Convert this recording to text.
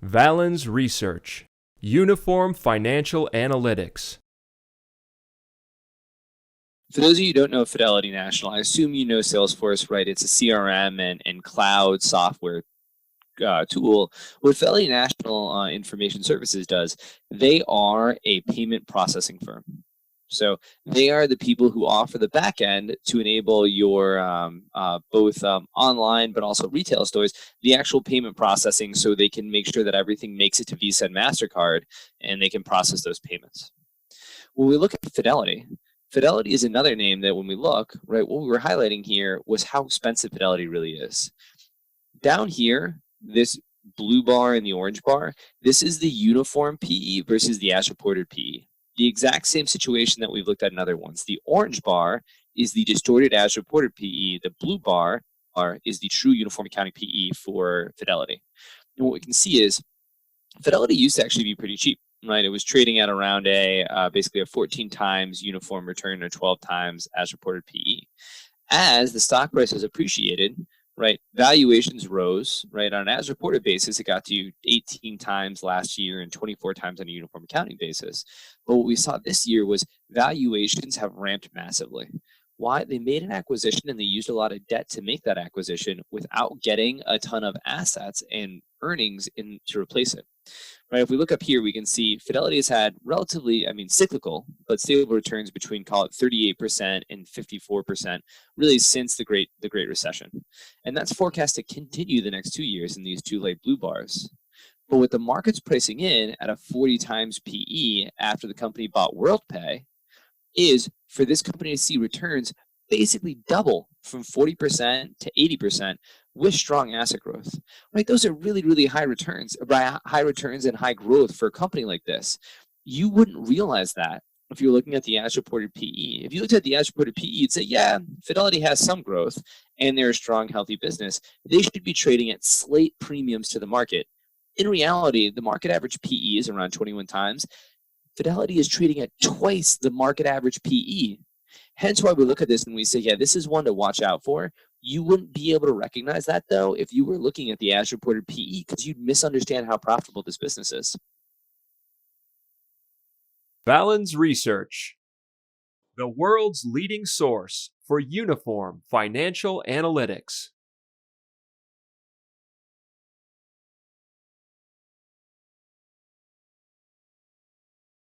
Valens Research, Uniform Financial Analytics. For those of you who don't know Fidelity National, I assume you know Salesforce, right? It's a CRM and cloud software tool. What Fidelity National Information Services does, they are a payment processing firm. So they are the people who offer the back end to enable your both online but also retail stores, the actual payment processing, so they can make sure that everything makes it to Visa and MasterCard and they can process those payments. When we look at Fidelity, Fidelity is another name that when we look, right, what we were highlighting here was how expensive Fidelity really is. Down here, this blue bar and the orange bar, this is the uniform PE versus the as-reported PE. The exact same situation that we've looked at in other ones. The orange bar is the distorted as-reported PE. The blue bar is the true uniform accounting PE for Fidelity. And what we can see is Fidelity used to actually be pretty cheap, right? It was trading at around basically a 14 times uniform return or 12 times as-reported PE. As the stock price has appreciated, right, valuations rose, right? On an as-reported basis, it got to 18 times last year and 24 times on a uniform accounting basis. But what we saw this year was valuations have ramped massively. Why? They made an acquisition and they used a lot of debt to make that acquisition without getting a ton of assets and earnings in to replace it. Right, if we look up here, we can see Fidelity has had relatively, cyclical, but stable returns between, call it 38% and 54%, really since the Great Recession. And that's forecast to continue the next 2 years in these two light blue bars. But what the market's pricing in at a 40 times PE after the company bought WorldPay is for this company to see returns basically double from 40% to 80% with strong asset growth, right? Those are really, really high returns and high growth for a company like this. You wouldn't realize that if you're looking at the as-reported PE. If you looked at the as-reported PE, you'd say, yeah, Fidelity has some growth and they're a strong, healthy business. They should be trading at slight premiums to the market. In reality, the market average PE is around 21 times. Fidelity is trading at twice the market average PE. Hence why we look at this and we say, yeah, this is one to watch out for. You wouldn't be able to recognize that, though, if you were looking at the as-reported PE, because you'd misunderstand how profitable this business is. Valens Research, the world's leading source for uniform financial analytics.